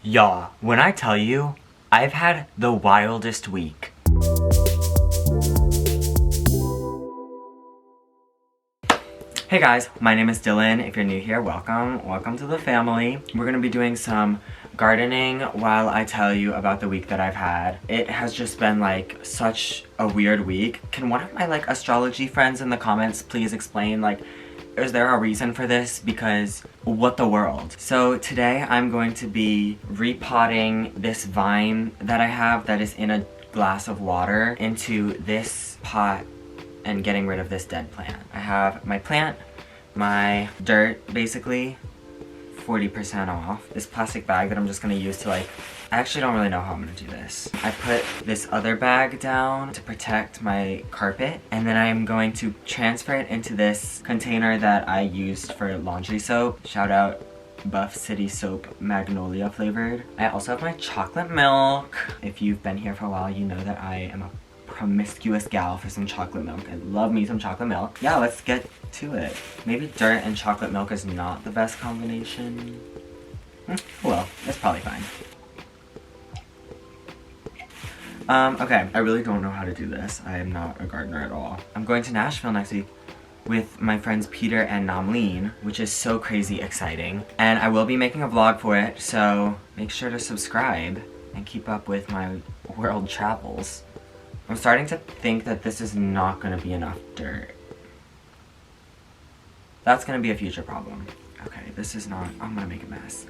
Y'all, when I tell you, I've had the wildest week. Hey guys, my name is Dylan. If you're new here, welcome. Welcome to the family. We're gonna be doing some gardening while I tell you about the week that I've had. It has just been like such a weird week. Can one of my astrology friends in the comments please explain is there a reason for this? Because what the world? So today I'm going to be repotting this vine that I have that is in a glass of water into this pot and getting rid of this dead plant. I have my plant, my dirt basically, 40% off. This plastic bag that I'm just gonna use to I actually don't really know how I'm gonna do this. I put this other bag down to protect my carpet, and then I'm going to transfer it into this container that I used for laundry soap. Shout out Buff City Soap Magnolia flavored. I also have my chocolate milk. If you've been here for a while, you know that I am a promiscuous gal for some chocolate milk. I love me some chocolate milk. Yeah, let's get to it. Maybe dirt and chocolate milk is not the best combination. Well, it's probably fine. Okay, I really don't know how to do this. I am not a gardener at all. I'm going to Nashville next week with my friends Peter and Namleen, which is so crazy exciting. And I will be making a vlog for it, so make sure to subscribe and keep up with my world travels. I'm starting to think that this is not gonna be enough dirt. That's gonna be a future problem. Okay, this is not, I'm gonna make a mess.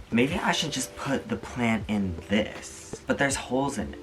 Maybe I should just put the plant in this, but there's holes in it.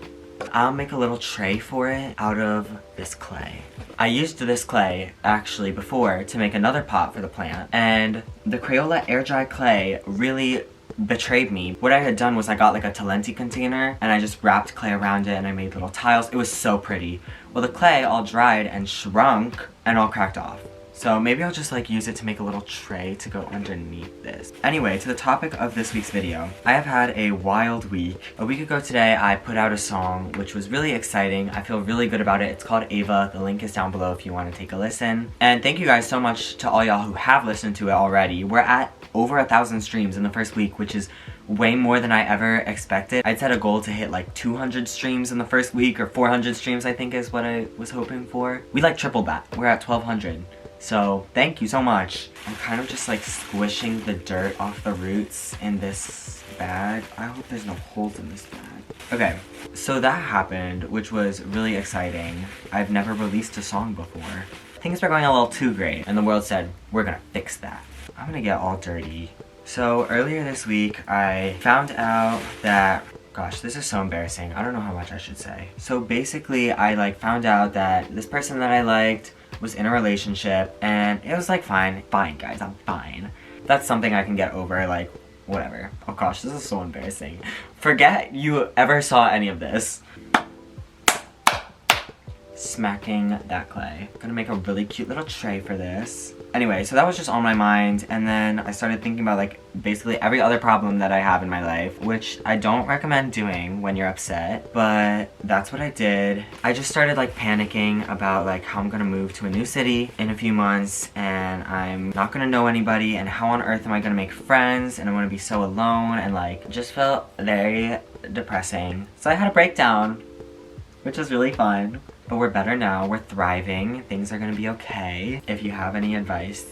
I'll make a little tray for it out of this clay. I used this clay actually before to make another pot for the plant, and the Crayola air dry clay really betrayed me. What I had done was I got a Talenti container and I just wrapped clay around it and I made little tiles. It was so pretty. Well, the clay all dried and shrunk and all cracked off. So maybe I'll just use it to make a little tray to go underneath this. Anyway, to the topic of this week's video. I have had a wild week. A week ago today, I put out a song, which was really exciting. I feel really good about it. It's called Ava. The link is down below if you want to take a listen. And thank you guys so much to all y'all who have listened to it already. We're at over 1,000 streams in the first week, which is way more than I ever expected. I'd set a goal to hit 200 streams in the first week, or 400 streams I think is what I was hoping for. We tripled that. We're at 1,200. So thank you so much. I'm kind of just squishing the dirt off the roots in this bag. I hope there's no holes in this bag. Okay, so that happened, which was really exciting. I've never released a song before. Things were going a little too great, and the world said, we're gonna fix that. I'm gonna get all dirty. So earlier this week, I found out that, gosh, this is so embarrassing. I don't know how much I should say. So basically, I found out that this person that I liked was in a relationship, and it was fine. Fine, guys, I'm fine. That's something I can get over, whatever. Oh gosh, this is so embarrassing. Forget you ever saw any of this. Smacking that clay. Gonna make a really cute little tray for this. Anyway, so that was just on my mind, and then I started thinking about basically every other problem that I have in my life, which I don't recommend doing when you're upset, but that's what I did. I just started panicking about how I'm gonna move to a new city in a few months, and I'm not gonna know anybody, and how on earth am I gonna make friends, and I'm gonna be so alone, and just felt very depressing. So I had a breakdown, which was really fun. But we're better now, we're thriving, things are gonna be okay. If you have any advice,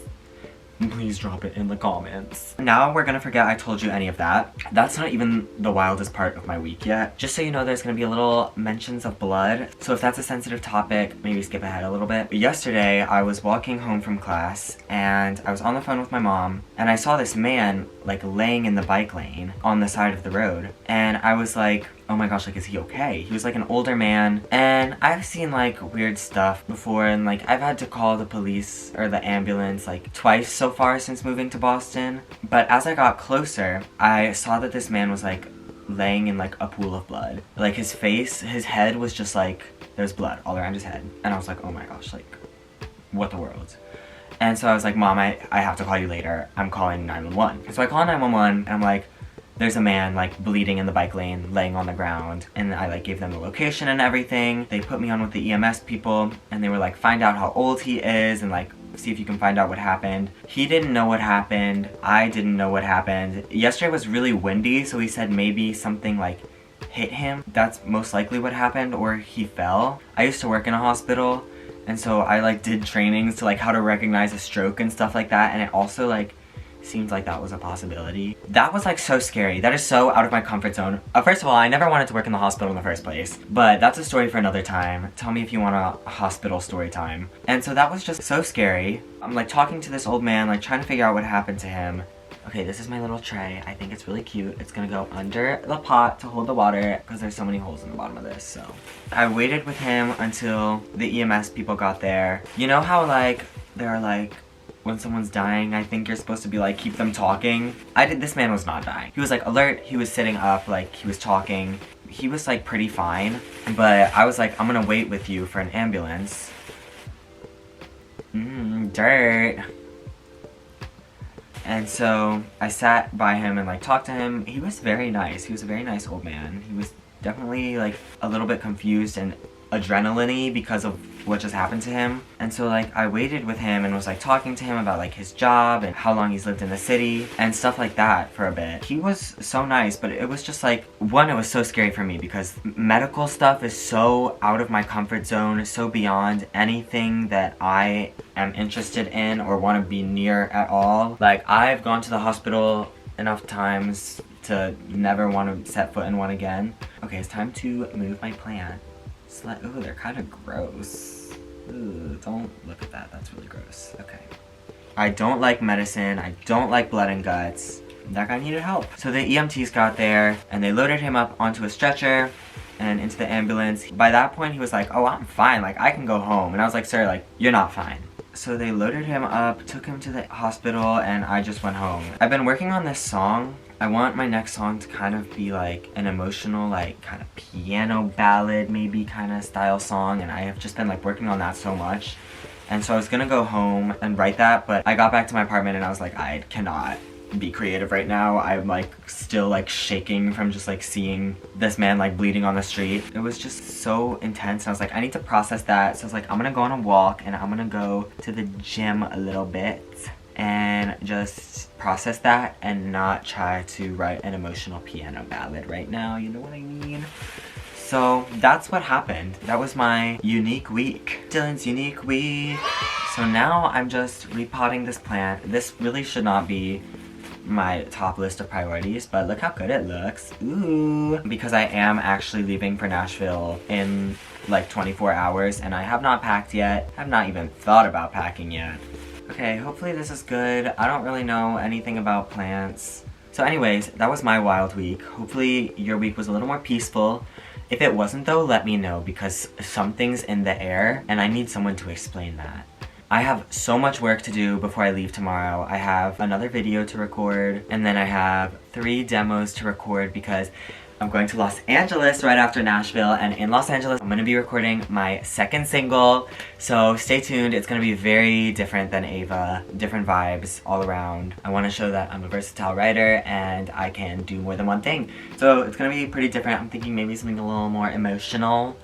please drop it in the comments. Now we're gonna forget I told you any of that. That's not even the wildest part of my week yet. Just so you know, there's gonna be a little mentions of blood. So if that's a sensitive topic, maybe skip ahead a little bit. But yesterday, I was walking home from class, and I was on the phone with my mom, and I saw this man, laying in the bike lane on the side of the road. And I was like, oh my gosh, is he okay? He was an older man, and I've seen weird stuff before, and I've had to call the police or the ambulance twice so far since moving to Boston. But as I got closer, I saw that this man was laying in a pool of blood. His face, his head was just there's blood all around his head. And I was oh my gosh, what the world? And so I was Mom, I have to call you later. I'm calling 911. So I call 911, and I'm there's a man bleeding in the bike lane, laying on the ground, and I gave them the location and everything. They put me on with the EMS people, and they were find out how old he is and see if you can find out what happened. He didn't know what happened. I didn't know what happened. Yesterday was really windy, so he said maybe something like hit him. That's most likely what happened, or he fell. I used to work in a hospital, and so I like did trainings to like how to recognize a stroke and stuff like that, and it also like seems like that was a possibility. That was like so scary. That is so out of my comfort zone. First of all, I never wanted to work in the hospital in the first place, but that's a story for another time. Tell me if you want a hospital story time. And so that was just so scary. I'm like talking to this old man, like trying to figure out what happened to him. Okay, this is my little tray. I think it's really cute. It's gonna go under the pot to hold the water because there's so many holes in the bottom of this, so. I waited with him until the EMS people got there. You know how like, they're like, when someone's dying, I think you're supposed to be like, keep them talking. This man was not dying. He was like alert, he was sitting up, like he was talking. He was like pretty fine, but I was like, I'm gonna wait with you for an ambulance. Dirt. And so I sat by him and like talked to him. He was very nice. He was a very nice old man. He was definitely like a little bit confused and adrenaline-y because of what just happened to him. And so like I waited with him and was like talking to him about like his job and how long he's lived in the city and stuff like that for a bit. He was so nice, but it was just like, one, it was so scary for me because medical stuff is so out of my comfort zone, so beyond anything that I am interested in or want to be near at all. Like I've gone to the hospital enough times to never want to set foot in one again. Okay, it's time to move my plant. Ooh, they're kind of gross. Ooh, don't look at that. That's really gross. Okay. I don't like medicine. I don't like blood and guts. That guy needed help. So the EMTs got there and they loaded him up onto a stretcher and into the ambulance. By that point, he was like, oh, I'm fine. Like, I can go home. And I was like, sir, like, you're not fine. So they loaded him up, took him to the hospital, and I just went home. I've been working on this song. I want my next song to kind of be like an emotional, like kind of piano ballad maybe kind of style song, and I have just been like working on that so much. And so I was gonna go home and write that, but I got back to my apartment and I was like, I cannot be creative right now. I'm like still like shaking from just like seeing this man like bleeding on the street. It was just so intense and I was like, I need to process that. So I was like, I'm gonna go on a walk and I'm gonna go to the gym a little bit and just process that and not try to write an emotional piano ballad right now, you know what I mean? So that's what happened. That was my unique week. Dylan's unique week. So now I'm just repotting this plant. This really should not be my top list of priorities, but look how good it looks. Ooh. Because I am actually leaving for Nashville in like 24 hours and I have not packed yet. I have not even thought about packing yet. Okay, hopefully this is good. I don't really know anything about plants. So anyways, that was my wild week. Hopefully your week was a little more peaceful. If it wasn't though, let me know because something's in the air and I need someone to explain that. I have so much work to do before I leave tomorrow. I have another video to record and then I have 3 demos to record because I'm going to Los Angeles right after Nashville, and in Los Angeles I'm going to be recording my second single, so stay tuned. It's going to be very different than Ava, different vibes all around. I want to show that I'm a versatile writer and I can do more than one thing, so it's going to be pretty different. I'm thinking maybe something a little more emotional.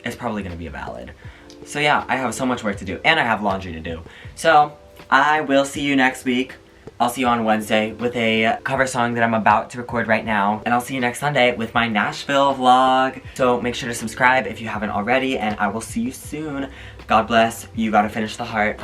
It's probably going to be a ballad. So yeah, I have so much work to do and I have laundry to do. So I will see you next week. I'll see you on Wednesday with a cover song that I'm about to record right now. And I'll see you next Sunday with my Nashville vlog. So make sure to subscribe if you haven't already, and I will see you soon. God bless. You gotta finish the heart.